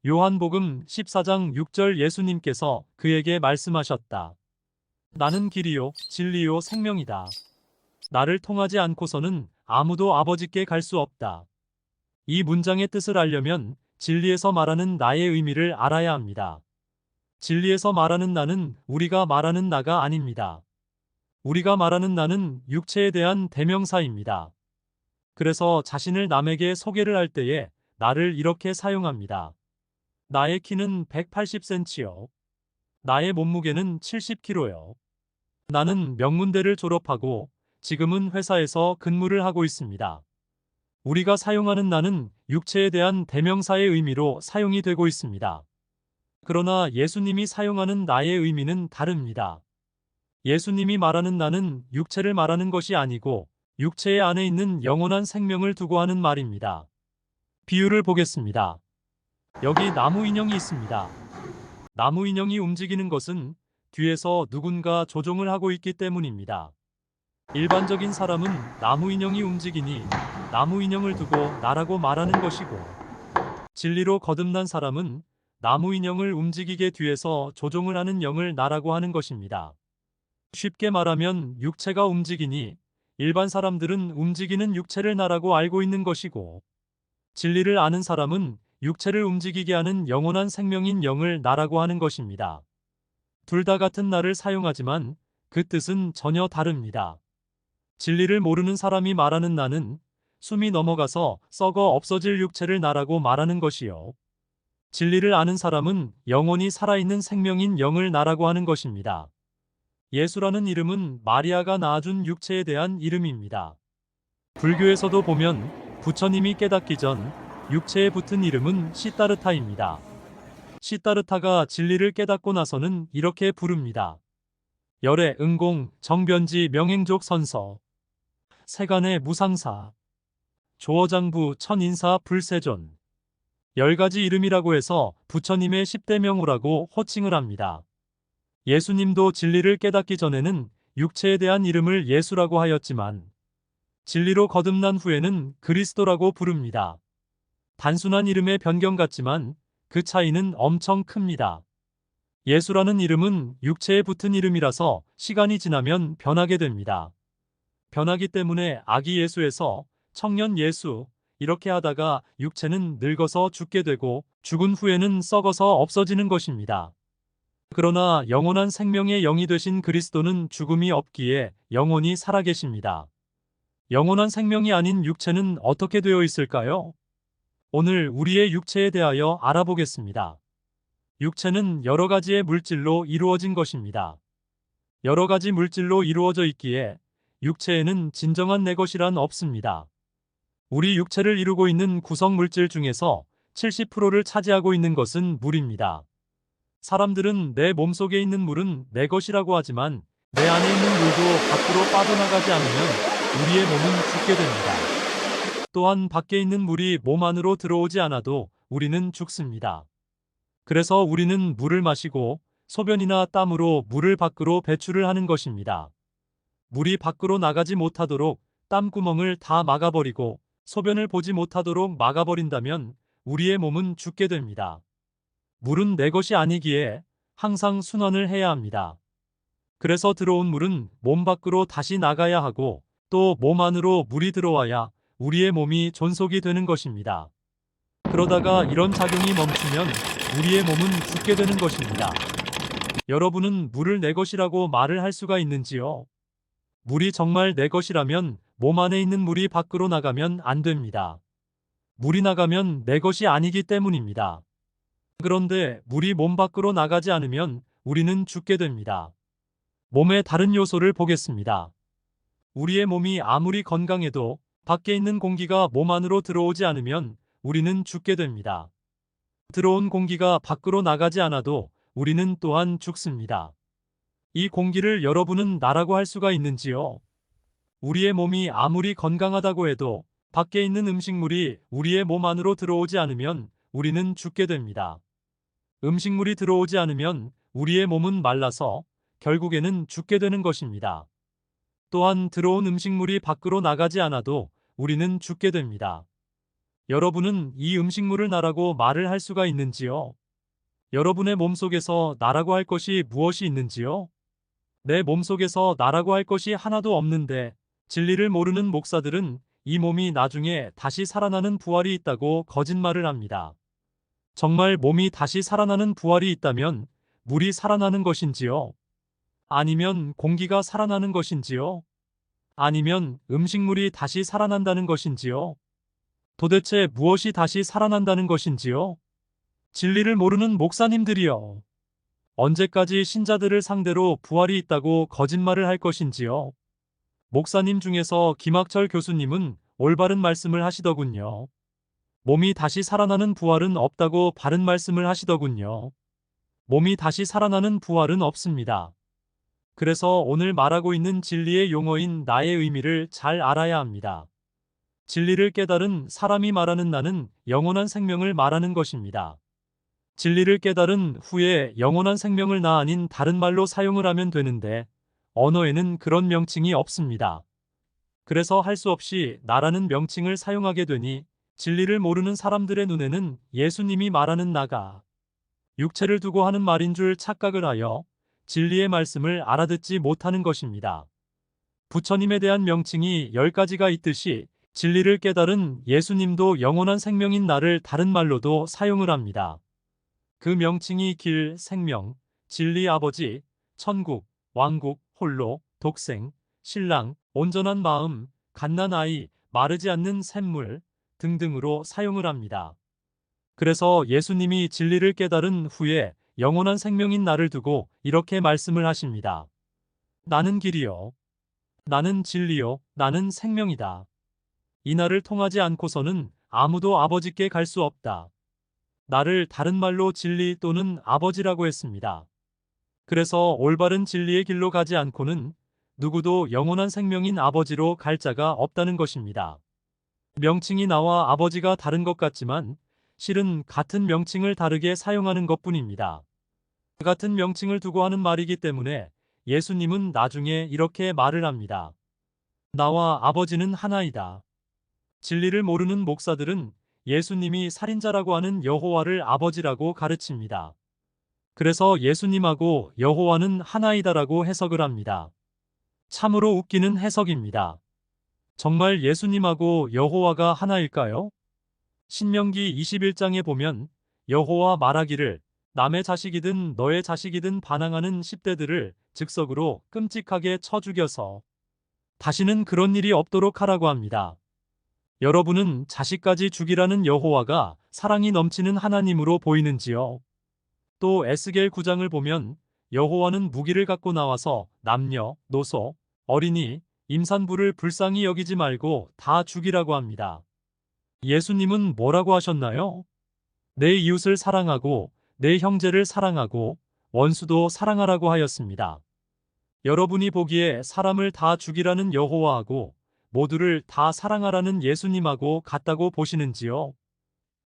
요한복음 14장 6절 예수님께서 그에게 말씀하셨다. 나는 길이요, 진리요, 생명이다. 나를 통하지 않고서는 아무도 아버지께 갈 수 없다. 이 문장의 뜻을 알려면 진리에서 말하는 나의 의미를 알아야 합니다. 진리에서 말하는 나는 우리가 말하는 나가 아닙니다. 우리가 말하는 나는 육체에 대한 대명사입니다. 그래서 자신을 남에게 소개를 할 때에 나를 이렇게 사용합니다. 나의 키는 180cm요. 나의 몸무게는 70kg요. 나는 명문대를 졸업하고 지금은 회사에서 근무를 하고 있습니다. 우리가 사용하는 나는 육체에 대한 대명사의 의미로 사용이 되고 있습니다. 그러나 예수님이 사용하는 나의 의미는 다릅니다. 예수님이 말하는 나는 육체를 말하는 것이 아니고 육체 안에 있는 영원한 생명을 두고 하는 말입니다. 비유를 보겠습니다. 여기 나무 인형이 있습니다. 나무 인형이 움직이는 것은 뒤에서 누군가 조종을 하고 있기 때문입니다. 일반적인 사람은 나무 인형이 움직이니 나무 인형을 두고 나라고 말하는 것이고, 진리로 거듭난 사람은 나무 인형을 움직이게 뒤에서 조종을 하는 영을 나라고 하는 것입니다. 쉽게 말하면 육체가 움직이니 일반 사람들은 움직이는 육체를 나라고 알고 있는 것이고, 진리를 아는 사람은 육체를 움직이게 하는 영원한 생명인 영을 나라고 하는 것입니다. 둘 다 같은 나를 사용하지만 그 뜻은 전혀 다릅니다. 진리를 모르는 사람이 말하는 나는 숨이 넘어가서 썩어 없어질 육체를 나라고 말하는 것이요. 진리를 아는 사람은 영원히 살아있는 생명인 영을 나라고 하는 것입니다. 예수라는 이름은 마리아가 낳아준 육체에 대한 이름입니다. 불교에서도 보면 부처님이 깨닫기 전 육체에 붙은 이름은 시타르타입니다. 시타르타가 진리를 깨닫고 나서는 이렇게 부릅니다. 열애 응공 정변지 명행족 선서 세간의 무상사 조어장부 천인사 불세존 10가지 이름이라고 해서 부처님의 10대 명호라고 호칭을 합니다. 예수님도 진리를 깨닫기 전에는 육체에 대한 이름을 예수라고 하였지만 진리로 거듭난 후에는 그리스도라고 부릅니다. 단순한 이름의 변경 같지만 그 차이는 엄청 큽니다. 예수라는 이름은 육체에 붙은 이름이라서 시간이 지나면 변하게 됩니다. 변하기 때문에 아기 예수에서 청년 예수 이렇게 하다가 육체는 늙어서 죽게 되고 죽은 후에는 썩어서 없어지는 것입니다. 그러나 영원한 생명의 영이 되신 그리스도는 죽음이 없기에 영원히 살아계십니다. 영원한 생명이 아닌 육체는 어떻게 되어 있을까요? 오늘 우리의 육체에 대하여 알아보겠습니다. 육체는 여러 가지의 물질로 이루어진 것입니다. 여러 가지 물질로 이루어져 있기에 육체에는 진정한 내 것이란 없습니다. 우리 육체를 이루고 있는 구성 물질 중에서 70%를 차지하고 있는 것은 물입니다. 사람들은 내 몸속에 있는 물은 내 것이라고 하지만 내 안에 있는 물도 밖으로 빠져나가지 않으면 우리의 몸은 죽게 됩니다. 또한 밖에 있는 물이 몸 안으로 들어오지 않아도 우리는 죽습니다. 그래서 우리는 물을 마시고 소변이나 땀으로 물을 밖으로 배출을 하는 것입니다. 물이 밖으로 나가지 못하도록 땀구멍을 다 막아버리고 소변을 보지 못하도록 막아버린다면 우리의 몸은 죽게 됩니다. 물은 내 것이 아니기에 항상 순환을 해야 합니다. 그래서 들어온 물은 몸 밖으로 다시 나가야 하고 또 몸 안으로 물이 들어와야 우리의 몸이 존속이 되는 것입니다. 그러다가 이런 작용이 멈추면 우리의 몸은 죽게 되는 것입니다. 여러분은 물을 내 것이라고 말을 할 수가 있는지요? 물이 정말 내 것이라면 몸 안에 있는 물이 밖으로 나가면 안 됩니다. 물이 나가면 내 것이 아니기 때문입니다. 그런데 물이 몸 밖으로 나가지 않으면 우리는 죽게 됩니다. 몸의 다른 요소를 보겠습니다. 우리의 몸이 아무리 건강해도 밖에 있는 공기가 몸 안으로 들어오지 않으면 우리는 죽게 됩니다. 들어온 공기가 밖으로 나가지 않아도 우리는 또한 죽습니다. 이 공기를 여러분은 나라고 할 수가 있는지요? 우리의 몸이 아무리 건강하다고 해도 밖에 있는 음식물이 우리의 몸 안으로 들어오지 않으면 우리는 죽게 됩니다. 음식물이 들어오지 않으면 우리의 몸은 말라서 결국에는 죽게 되는 것입니다. 또한 들어온 음식물이 밖으로 나가지 않아도 우리는 죽게 됩니다. 여러분은 이 음식물을 나라고 말을 할 수가 있는지요? 여러분의 몸속에서 나라고 할 것이 무엇이 있는지요? 내 몸속에서 나라고 할 것이 하나도 없는데 진리를 모르는 목사들은 이 몸이 나중에 다시 살아나는 부활이 있다고 거짓말을 합니다. 정말 몸이 다시 살아나는 부활이 있다면 물이 살아나는 것인지요? 아니면 공기가 살아나는 것인지요? 아니면 음식물이 다시 살아난다는 것인지요? 도대체 무엇이 다시 살아난다는 것인지요? 진리를 모르는 목사님들이여. 언제까지 신자들을 상대로 부활이 있다고 거짓말을 할 것인지요? 목사님 중에서 김학철 교수님은 올바른 말씀을 하시더군요. 몸이 다시 살아나는 부활은 없다고 바른 말씀을 하시더군요. 몸이 다시 살아나는 부활은 없습니다. 그래서 오늘 말하고 있는 진리의 용어인 나의 의미를 잘 알아야 합니다. 진리를 깨달은 사람이 말하는 나는 영원한 생명을 말하는 것입니다. 진리를 깨달은 후에 영원한 생명을 나 아닌 다른 말로 사용을 하면 되는데 언어에는 그런 명칭이 없습니다. 그래서 할 수 없이 나라는 명칭을 사용하게 되니 진리를 모르는 사람들의 눈에는 예수님이 말하는 나가 육체를 두고 하는 말인 줄 착각을 하여 진리의 말씀을 알아듣지 못하는 것입니다. 부처님에 대한 명칭이 10가지가 있듯이 진리를 깨달은 예수님도 영원한 생명인 나를 다른 말로도 사용을 합니다. 그 명칭이 길, 생명, 진리 아버지, 천국, 왕국, 홀로, 독생, 신랑, 온전한 마음, 갓난 아이, 마르지 않는 샘물 등등으로 사용을 합니다. 그래서 예수님이 진리를 깨달은 후에 영원한 생명인 나를 두고 이렇게 말씀을 하십니다. 나는 길이요. 나는 진리요. 나는 생명이다. 이 나를 통하지 않고서는 아무도 아버지께 갈 수 없다. 나를 다른 말로 진리 또는 아버지라고 했습니다. 그래서 올바른 진리의 길로 가지 않고는 누구도 영원한 생명인 아버지로 갈 자가 없다는 것입니다. 명칭이 나와 아버지가 다른 것 같지만 실은 같은 명칭을 다르게 사용하는 것뿐입니다. 같은 명칭을 두고 하는 말이기 때문에 예수님은 나중에 이렇게 말을 합니다. 나와 아버지는 하나이다. 진리를 모르는 목사들은 예수님이 살인자라고 하는 여호와를 아버지라고 가르칩니다. 그래서 예수님하고 여호와는 하나이다라고 해석을 합니다. 참으로 웃기는 해석입니다. 정말 예수님하고 여호와가 하나일까요? 신명기 21장에 보면 여호와 말하기를 남의 자식이든 너의 자식이든 반항하는 10대들을 즉석으로 끔찍하게 쳐 죽여서 다시는 그런 일이 없도록 하라고 합니다. 여러분은 자식까지 죽이라는 여호와가 사랑이 넘치는 하나님으로 보이는지요? 또 에스겔 9장을 보면 여호와는 무기를 갖고 나와서 남녀, 노소, 어린이, 임산부를 불쌍히 여기지 말고 다 죽이라고 합니다. 예수님은 뭐라고 하셨나요? 내 이웃을 사랑하고 내 형제를 사랑하고 원수도 사랑하라고 하였습니다. 여러분이 보기에 사람을 다 죽이라는 여호와하고 모두를 다 사랑하라는 예수님하고 같다고 보시는지요?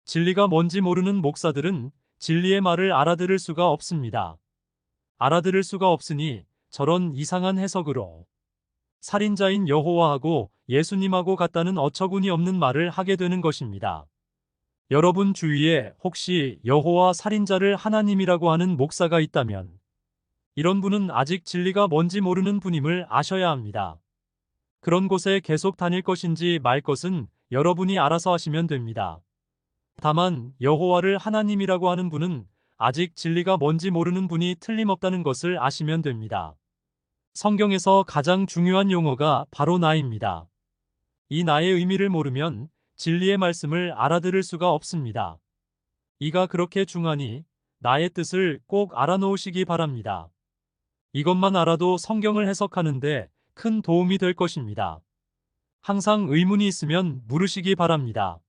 진리가 뭔지 모르는 목사들은 진리의 말을 알아들을 수가 없습니다. 알아들을 수가 없으니 저런 이상한 해석으로 살인자인 여호와하고 예수님하고 같다는 어처구니 없는 말을 하게 되는 것입니다. 여러분 주위에 혹시 여호와 살인자를 하나님이라고 하는 목사가 있다면 이런 분은 아직 진리가 뭔지 모르는 분임을 아셔야 합니다. 그런 곳에 계속 다닐 것인지 말 것은 여러분이 알아서 하시면 됩니다. 다만 여호와를 하나님이라고 하는 분은 아직 진리가 뭔지 모르는 분이 틀림없다는 것을 아시면 됩니다. 성경에서 가장 중요한 용어가 바로 나입니다. 이 나의 의미를 모르면 진리의 말씀을 알아들을 수가 없습니다. 이가 그렇게 중하니 나의 뜻을 꼭 알아놓으시기 바랍니다. 이것만 알아도 성경을 해석하는데 큰 도움이 될 것입니다. 항상 의문이 있으면 물으시기 바랍니다.